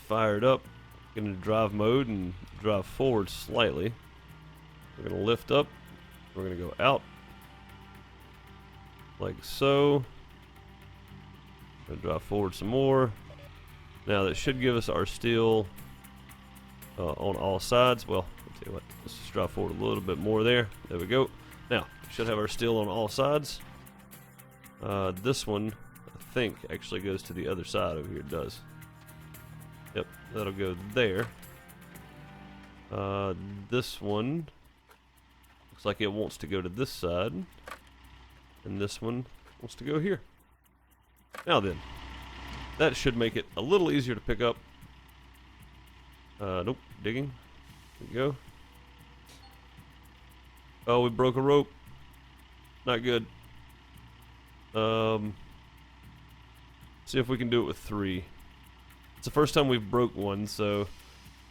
fire it up, get into drive mode, and drive forward slightly. We're going to lift up. We're going to go out. Like so. Going to drive forward some more. Now that should give us our steel on all sides. Well, I'll tell you what. Let's just drive forward a little bit more there. There we go. Now, should have our steel on all sides. This one, I think, actually goes to the other side over here. It does. Yep, that'll go there. This one looks like it wants to go to this side. And this one wants to go here. Now then, that should make it a little easier to pick up. Nope, digging. There we go. Oh, we broke a rope. Not good. See if we can do it with 3. It's the first time we've broke one, so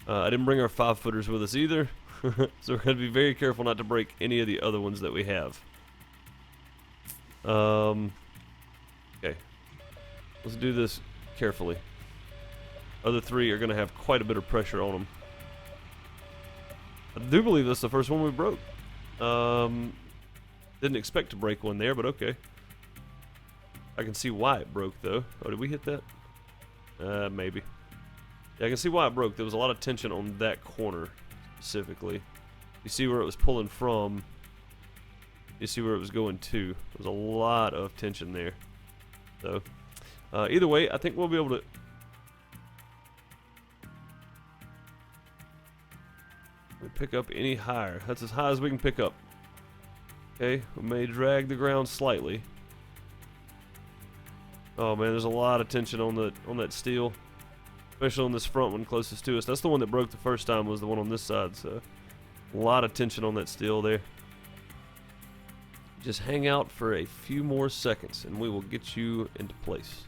I didn't bring our 5-footers with us either. So we're going to be very careful not to break any of the other ones that we have. Okay. Let's do this carefully. Other 3 are going to have quite a bit of pressure on them. I do believe this is the first one we broke. Didn't expect to break one there, but okay. I can see why it broke, though. Oh, did we hit that? Maybe. Yeah, I can see why it broke. There was a lot of tension on that corner, specifically. You see where it was pulling from. You see where it was going to. There was a lot of tension there. So, either way, I think we'll be able to... We pick up any higher. That's as high as we can pick up. Okay, we may drag the ground slightly. Oh man, there's a lot of tension on that steel, especially on this front one closest to us. That's the one that broke the first time, was the one on this side. So a lot of tension on that steel there. Just hang out for a few more seconds, and we will get you into place.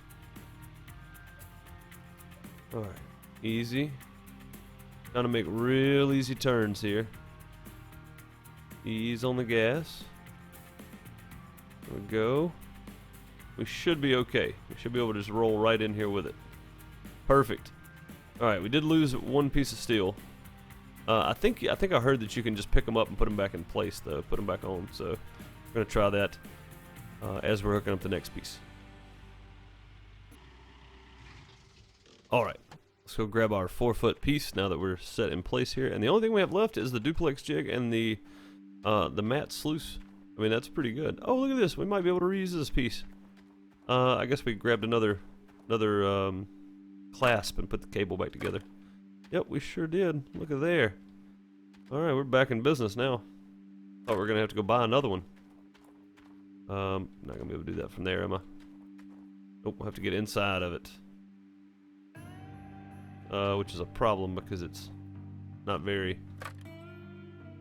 All right, easy. Trying to make real easy turns here. Ease on the gas. There we go. We should be okay. We should be able to just roll right in here with it. Perfect. Alright, we did lose one piece of steel. I think I heard that you can just pick them up and put them back in place, though. Put them back on. So we're going to try that as we're hooking up the next piece. Alright. Let's go grab our 4-foot piece now that we're set in place here. And the only thing we have left is the duplex jig and the mat sluice. I mean, that's pretty good. Oh, look at this. We might be able to reuse this piece. I guess we grabbed another clasp and put the cable back together. Yep, we sure did. Look at there. Alright, we're back in business now. Thought we were going to have to go buy another one. Not going to be able to do that from there, am I? Nope, we'll have to get inside of it. Which is a problem because it's not very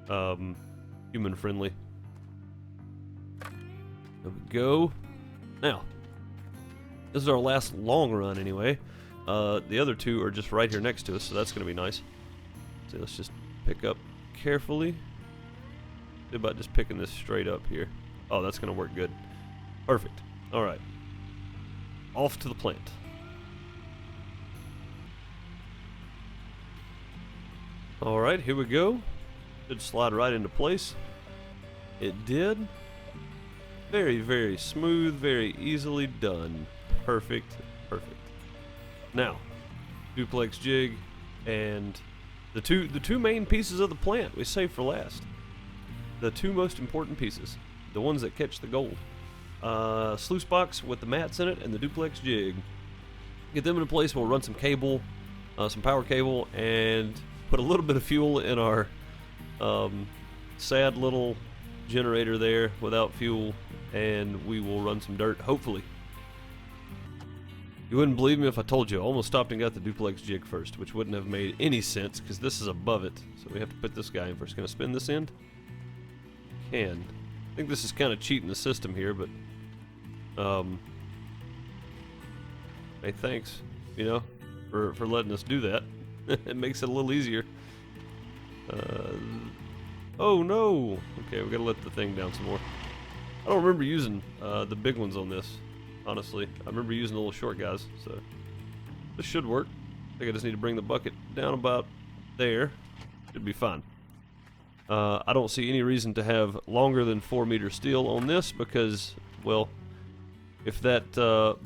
human friendly. There we go. Now, this is our last long run anyway. The other 2 are just right here next to us, so that's going to be nice. So let's just pick up carefully. See about just picking this straight up here. Oh, that's going to work good. Perfect. All right. Off to the plant. All right, here we go. Should slide right into place. It did. Very, very smooth, very easily done. Perfect, perfect. Now, duplex jig and the two main pieces of the plant we saved for last. The 2 most important pieces, the ones that catch the gold. Sluice box with the mats in it and the duplex jig. Get them into place. We'll run some cable, some power cable, and put a little bit of fuel in our sad little generator there without fuel, and we will run some dirt, hopefully. You wouldn't believe me if I told you. I almost stopped and got the duplex jig first, which wouldn't have made any sense because this is above it. So we have to put this guy in first. Can I spin this end? Can. I think this is kind of cheating the system here, but hey, thanks, you know, for letting us do that. It makes it a little easier. Oh no! Okay, we gotta let the thing down some more. I don't remember using the big ones on this, honestly. I remember using the little short guys, so this should work. think I just need to bring the bucket down about there. Should be fine. I don't see any reason to have longer than 4 meter steel on this because, well, if that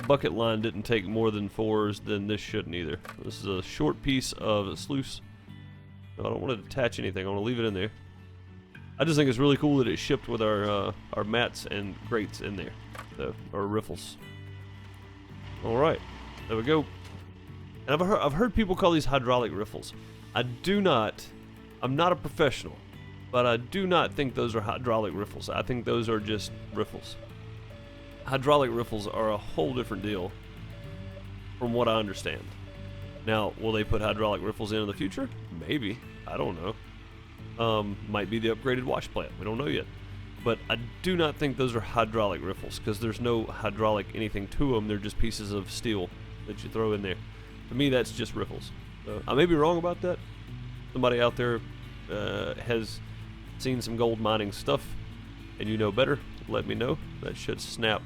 bucket line didn't take more than 4s, then this shouldn't either. This is a short piece of sluice. No, I don't want to attach anything. I want to leave it in there. I just think it's really cool that it's shipped with our mats and grates in there, our riffles. All right, there we go. And I've heard people call these hydraulic riffles. I'm not a professional, but I do not think those are hydraulic riffles. I think those are just riffles. Hydraulic riffles are a whole different deal from what I understand. Now, will they put hydraulic riffles in the future? Maybe. I don't know. Might be the upgraded wash plant. We don't know yet. But I do not think those are hydraulic riffles because there's no hydraulic anything to them. They're just pieces of steel that you throw in there. To me, that's just riffles. I may be wrong about that. Somebody out there has seen some gold mining stuff and you know better, let me know. That should snap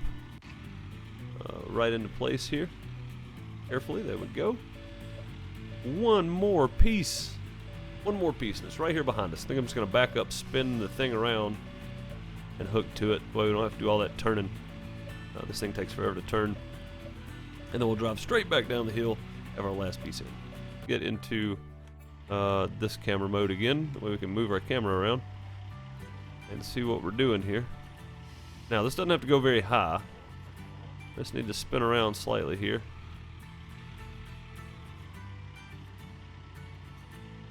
right into place here. Carefully, there we go. One more piece, and it's right here behind us. I think I'm just going to back up, spin the thing around, and hook to it. Well, we don't have to do all that turning. This thing takes forever to turn. And then we'll drive straight back down the hill, have our last piece in. Get into this camera mode again, that way we can move our camera around and see what we're doing here. Now, this doesn't have to go very high. Just need to spin around slightly here.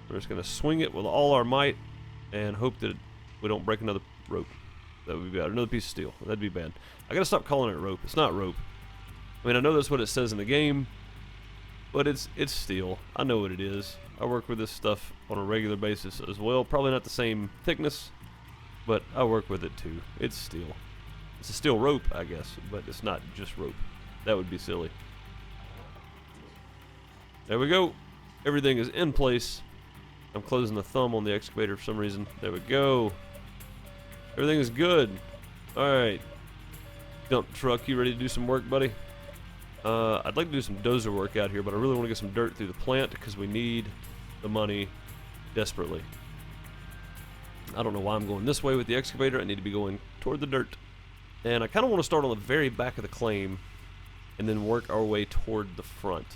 We're just going to swing it with all our might and hope that we don't break another rope. That would be bad. Another piece of steel. That'd be bad. I got to stop calling it rope. It's not rope. I mean, I know that's what it says in the game, but it's steel. I know what it is. I work with this stuff on a regular basis as well. Probably not the same thickness, but I work with it too. It's steel. It's a steel rope, I guess, but it's not just rope. That would be silly. There we go. Everything is in place. I'm closing the thumb on the excavator for some reason. There we go. Everything is good. Alright. Dump truck, you ready to do some work, buddy? I'd like to do some dozer work out here, but I really want to get some dirt through the plant because we need the money desperately. I don't know why I'm going this way with the excavator. I need to be going toward the dirt. And I kind of want to start on the very back of the claim and then work our way toward the front.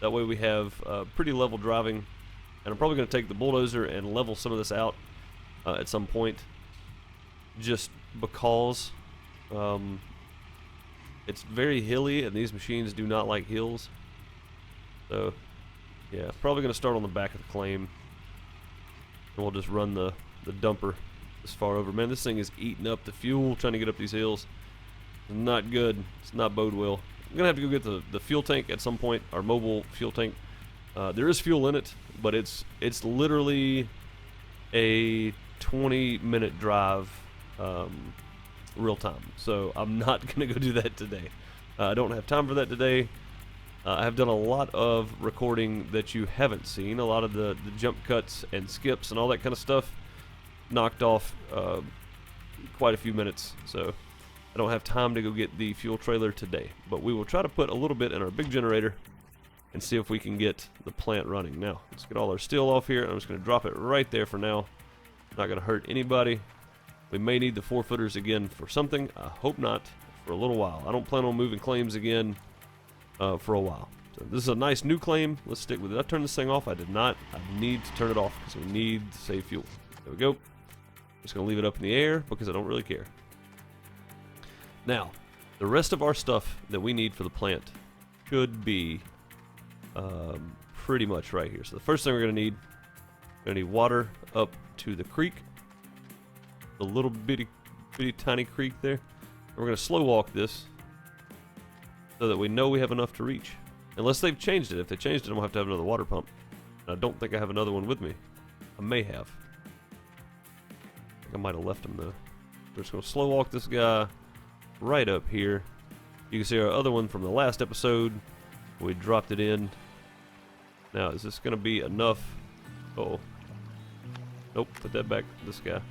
That way we have pretty level driving. And I'm probably going to take the bulldozer and level some of this out at some point. Just because it's very hilly and these machines do not like hills. So, yeah, probably going to start on the back of the claim. And we'll just run the dumper this far over. Man, this thing is eating up the fuel trying to get up these hills. It's not good. It's not bode well. I'm going to have to go get the fuel tank at some point, our mobile fuel tank. There is fuel in it, but it's literally a 20-minute drive real time. So I'm not going to go do that today. I don't have time for that today. I have done a lot of recording that you haven't seen. A lot of the jump cuts and skips and all that kind of stuff knocked off quite a few minutes. So I don't have time to go get the fuel trailer today. But we will try to put a little bit in our big generator and see if we can get the plant running. Now, let's get all our steel off here. I'm just going to drop it right there for now. Not going to hurt anybody. We may need the 4-footers again for something. I hope not for a little while. I don't plan on moving claims again for a while. So this is a nice new claim. Let's stick with it. Did I turn this thing off? I did not. I need to turn it off because we need to save fuel. There we go. Just going to leave it up in the air because I don't really care. Now, the rest of our stuff that we need for the plant should be pretty much right here. So the first thing we're going to need water up to the creek. The little bitty tiny creek there. And we're going to slow walk this so that we know we have enough to reach. Unless they've changed it. If they changed it, I'm going to have another water pump. And I don't think I have another one with me. I may have. I think I might have left them though. We're just going to slow walk this guy right up here. You can see our other one from the last episode. We dropped it in. Now, is this going to be enough? Uh-oh. Nope, put that back, this guy.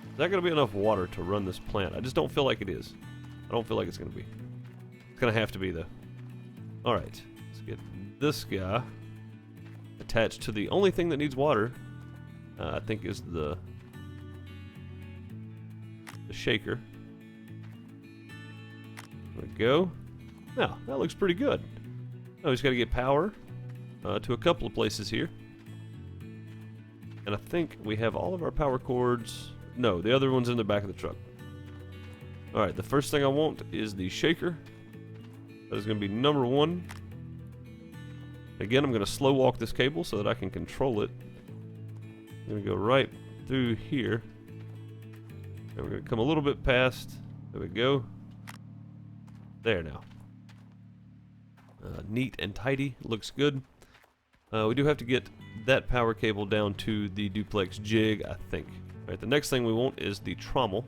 Is that going to be enough water to run this plant? I just don't feel like it is. I don't feel like it's going to be. It's going to have to be, though. Alright, let's get this guy attached to the only thing that needs water, I think is the shaker. There we go. Now, that looks pretty good. Now, he's got to get power to a couple of places here. And I think we have all of our power cords. No, the other one's in the back of the truck. Alright, the first thing I want is the shaker. That is going to be number 1. Again, I'm going to slow walk this cable so that I can control it. I'm going to go right through here. And we're going to come a little bit past. There we go. There now. Neat and tidy. Looks good. We do have to get that power cable down to the duplex jig, I think. Alright, the next thing we want is the trommel.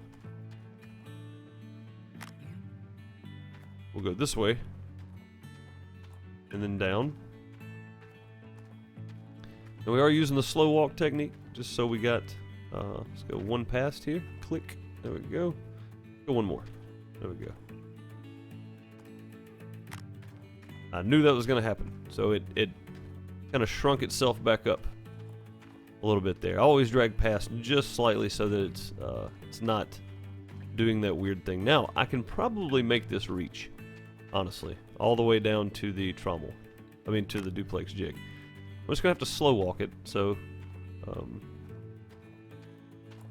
We'll go this way. And then down. And we are using the slow walk technique, just so we got, let's go one past here. Click. There we go. Go one more. There we go. I knew that was going to happen. So it kind of shrunk itself back up a little bit there. I always drag past just slightly so that it's not doing that weird thing. Now, I can probably make this reach, honestly, all the way down to the trommel. I mean, to the duplex jig. I'm just going to have to slow walk it. So,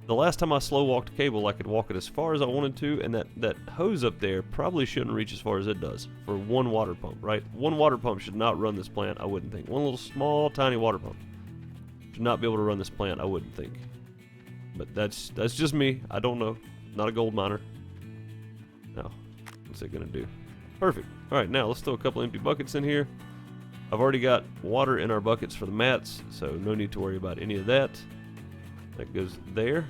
the last time I slow walked a cable, I could walk it as far as I wanted to, and that hose up there probably shouldn't reach as far as it does for one water pump, right? One water pump should not run this plant, I wouldn't think. One little small, tiny water pump should not be able to run this plant, I wouldn't think. But that's just me. I don't know. Not a gold miner. Now, what's it gonna do? Perfect. All right, now let's throw a couple empty buckets in here. I've already got water in our buckets for the mats, so no need to worry about any of that. That goes there.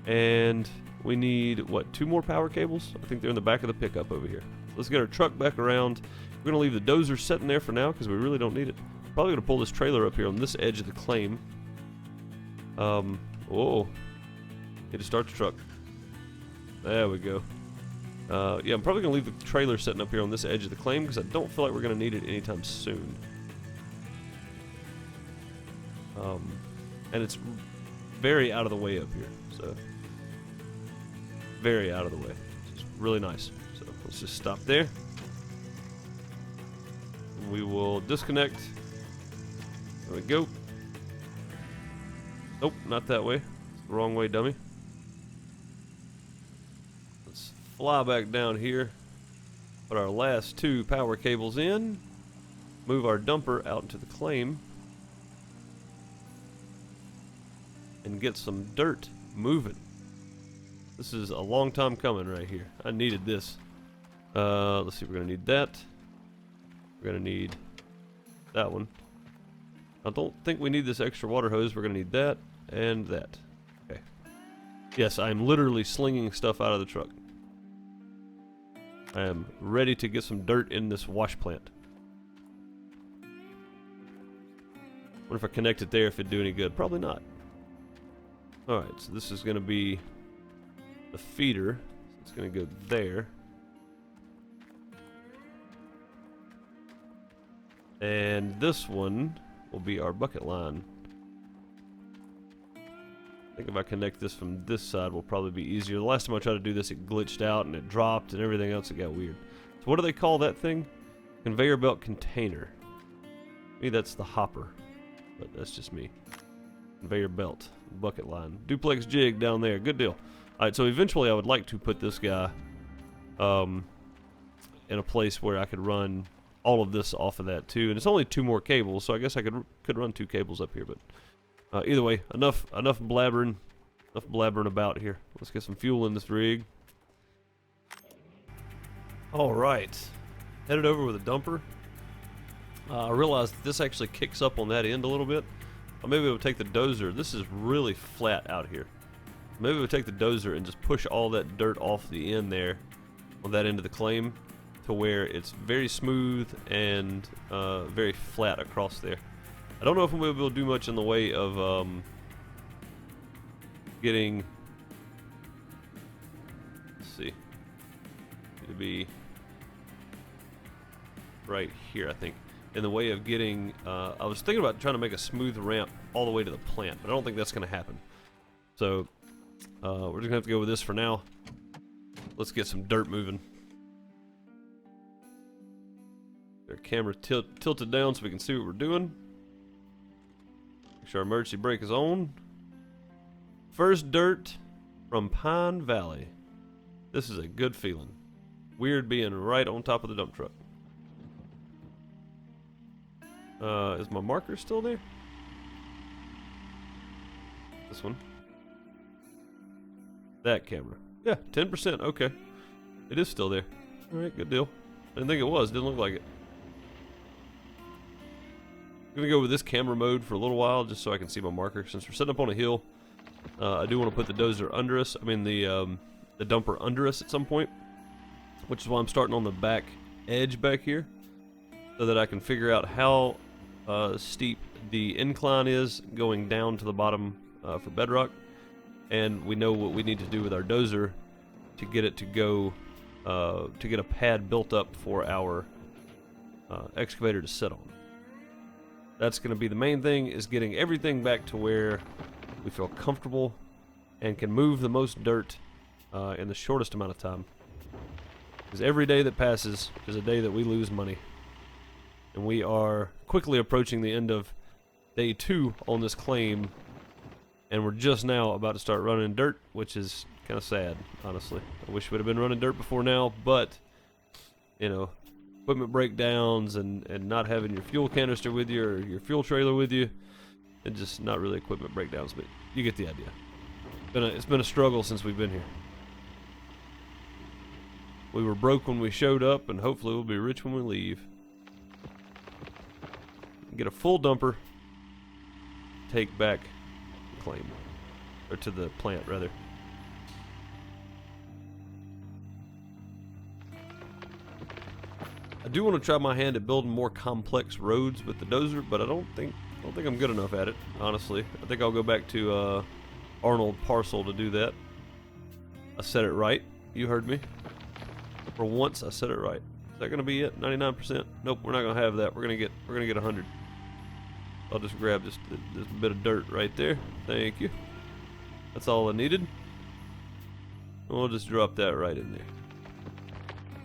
And we need, what, 2 more power cables? I think they're in the back of the pickup over here. Let's get our truck back around. We're going to leave the dozer sitting there for now because we really don't need it. Probably going to pull this trailer up here on this edge of the claim. Whoa. Need to start the truck. There we go. Yeah, I'm probably going to leave the trailer sitting up here on this edge of the claim because I don't feel like we're going to need it anytime soon. And it's very out of the way up here, so very out of the way. It's really nice. So let's just stop there. We will disconnect. There we go. Nope, not that way. It's the wrong way, dummy. Let's fly back down here. Put our last 2 power cables in. Move our dumper out into the claim. And get some dirt moving. This is a long time coming right here. I needed this. Let's see, we're gonna need that. We're gonna need that one. I don't think we need this extra water hose. We're gonna need that and that. Okay. Yes, I'm literally slinging stuff out of the truck. I am ready to get some dirt in this wash plant. What if I connect it there, if it'd do any good? Probably not. Alright, so this is going to be the feeder. So it's going to go there. And this one will be our bucket line. I think if I connect this from this side will probably be easier. The last time I tried to do this, it glitched out and it dropped and everything else, it got weird. So what do they call that thing? Conveyor belt container. Maybe that's the hopper, but that's just me. Conveyor belt, bucket line, duplex jig down there. Good deal. All right, so eventually I would like to put this guy in a place where I could run all of this off of that too. And it's only 2 more cables, so I guess I could run 2 cables up here. But either way, enough blabbering about here. Let's get some fuel in this rig. All right, headed over with a dumper. I realized this actually kicks up on that end a little bit. Maybe we'll take the dozer. This is really flat out here. Maybe we'll take the dozer and just push all that dirt off the end there on that end of the claim to where it's very smooth and very flat across there. I don't know if we'll be able to do much in the way of getting, let's see, to be right here, I think, in the way of getting, I was thinking about trying to make a smooth ramp all the way to the plant, but I don't think that's going to happen. So, we're just going to have to go with this for now. Let's get some dirt moving. Our camera tilted down so we can see what we're doing. Make sure our emergency brake is on. First dirt from Pine Valley. This is a good feeling. Weird being right on top of the dump truck. Is my marker still there? This one. That camera. Yeah, 10%. Okay. It is still there. Alright, good deal. I didn't think it was. Didn't look like it. I'm gonna go with this camera mode for a little while just so I can see my marker. Since we're sitting up on a hill, I do want to put the dozer under us. I mean the dumper under us at some point, which is why I'm starting on the back edge back here, so that I can figure out how steep the incline is going down to the bottom for bedrock, and we know what we need to do with our dozer to get it to go to get a pad built up for our excavator to sit on. That's going to be the main thing, is getting everything back to where we feel comfortable and can move the most dirt in the shortest amount of time. Because every day that passes is a day that we lose money. And we are quickly approaching the end of day 2 on this claim, and we're just now about to start running dirt, which is kind of sad, honestly. I wish we'd have been running dirt before now, but, you know, equipment breakdowns and not having your fuel canister with you or your fuel trailer with you, and just not really equipment breakdowns, but you get the idea. It's been a struggle since we've been here. We were broke when we showed up, and hopefully we'll be rich when we leave. Get a full dumper, take back the claim, or to the plant rather. I do want to try my hand at building more complex roads with the dozer, but I don't think I'm good enough at it, honestly. I think I'll go back to Arnold Parcel to do that. I said it right. You heard me. For once, I said it right. Is that gonna be it? 99%? Nope, we're not gonna have that. We're gonna get 100. I'll just grab this bit of dirt right there. Thank you. That's all I needed. We'll just drop that right in there.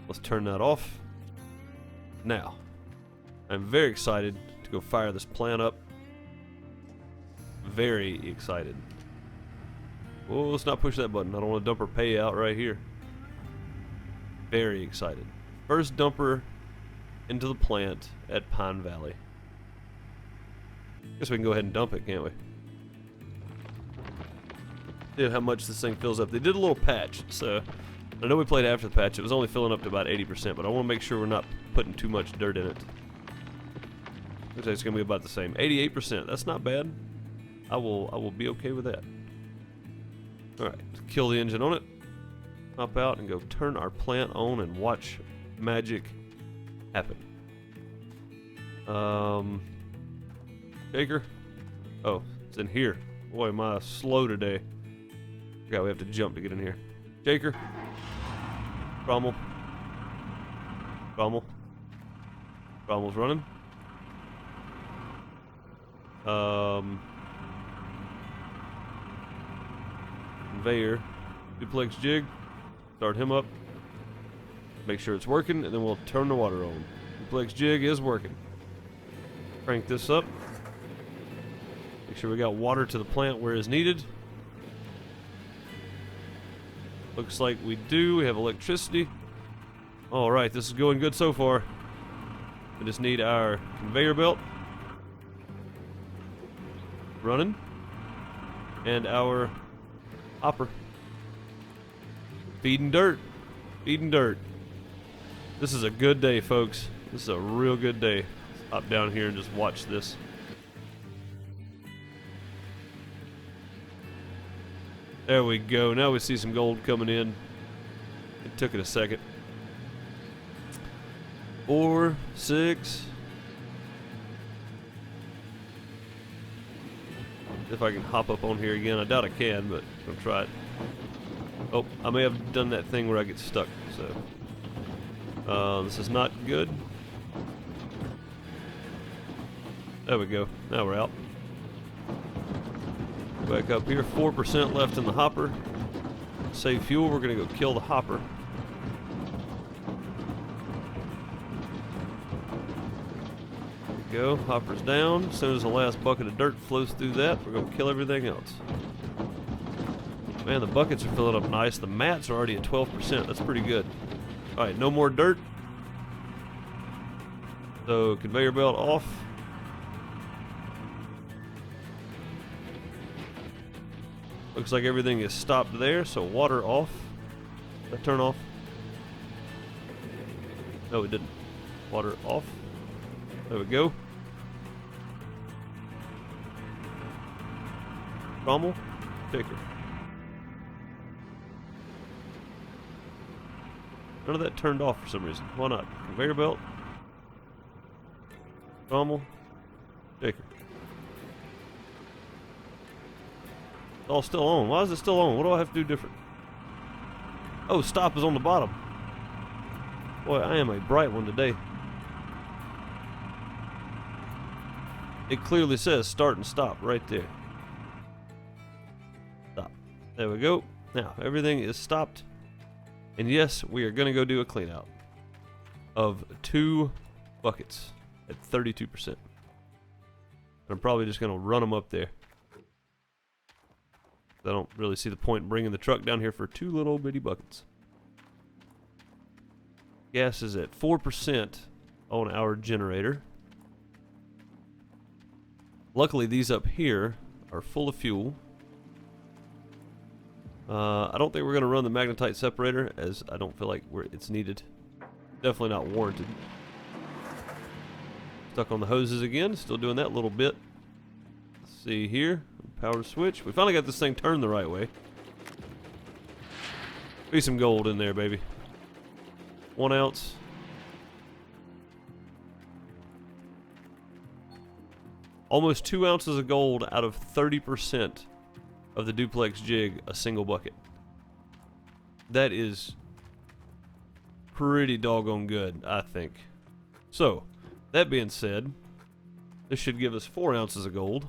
Let's turn that off. Now, I'm very excited to go fire this plant up. Very excited. Oh, let's not push that button. I don't want to dump our payout right here. Very excited. First dumper into the plant at Pine Valley. Guess we can go ahead and dump it, can't we? See how much this thing fills up. They did a little patch, so I know we played after the patch. It was only filling up to about 80%, but I want to make sure we're not putting too much dirt in it. Looks like it's going to be about the same. 88%. That's not bad. I will be okay with that. Alright, kill the engine on it. Hop out and go turn our plant on and watch magic happen. Shaker? Oh, it's in here. Boy, am I slow today. God, we have to jump to get in here. Shaker. Trommel. Trommel. Trommel's running. Conveyor. Duplex jig. Start him up. Make sure it's working, and then we'll turn the water on. Duplex jig is working. Crank this up. Make sure we got water to the plant where is needed. Looks like we do. We have electricity. Alright, this is going good so far. We just need our conveyor belt running and our hopper. Feeding dirt. Feeding dirt. This is a good day, folks. This is a real good day. Hop down here and just watch this. There we go. Now we see some gold coming in. It took it a second. 4, 6. If I can hop up on here again. I doubt I can, but I'm gonna try it. Oh, I may have done that thing where I get stuck, so this is not good. There we go. Now we're out. Back up here. 4% left in the hopper. Save fuel. We're going to go kill the hopper. There we go. Hopper's down. As soon as the last bucket of dirt flows through that, we're going to kill everything else. Man, the buckets are filling up nice. The mats are already at 12%. That's pretty good. Alright, no more dirt. So, conveyor belt off. Looks like everything is stopped there, so water off. Did that turn off? No, it didn't. Water off. There we go. Trommel, picker. None of that turned off for some reason. Why not? Conveyor belt. Trommel, picker. It's all still on. Why is it still on? What do I have to do different? Oh, stop is on the bottom. Boy, I am a bright one today. It clearly says start and stop right there. Stop. There we go. Now, everything is stopped. And yes, we are going to go do a clean out of 2 buckets at 32%. I'm probably just going to run them up there. I don't really see the point in bringing the truck down here for 2 little bitty buckets. Gas is at 4% on our generator. Luckily, these up here are full of fuel. I don't think we're going to run the magnetite separator, as I don't feel like it's needed. Definitely not warranted. Stuck on the hoses again, still doing that little bit. Let's see here, power switch. We finally got this thing turned the right way. Be some gold in there, baby. 1 ounce. Almost 2 ounces of gold out of 30% of the duplex jig, a single bucket. That is pretty doggone good, I think. So, that being said, this should give us 4 ounces of gold.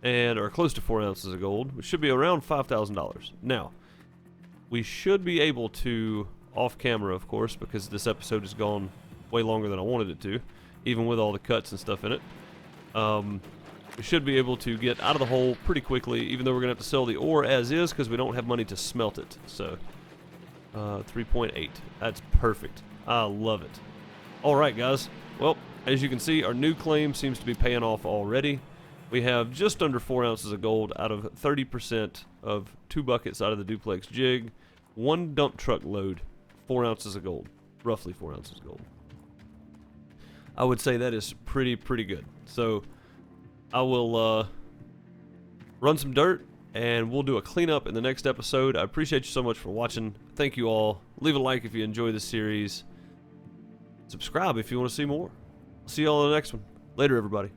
Or close to 4 ounces of gold, which should be around $5,000. Now, we should be able to, off camera of course, because this episode has gone way longer than I wanted it to, even with all the cuts and stuff in it. We should be able to get out of the hole pretty quickly, even though we're going to have to sell the ore as is because we don't have money to smelt it. So, 3.8. That's perfect. I love it. Alright guys, well, as you can see, our new claim seems to be paying off already. We have just under 4 ounces of gold out of 30% of 2 buckets out of the duplex jig. 1 dump truck load, 4 ounces of gold. Roughly 4 ounces of gold. I would say that is pretty good. So, I will run some dirt, and we'll do a cleanup in the next episode. I appreciate you so much for watching. Thank you all. Leave a like if you enjoy this series. Subscribe if you want to see more. See you all in the next one. Later, everybody.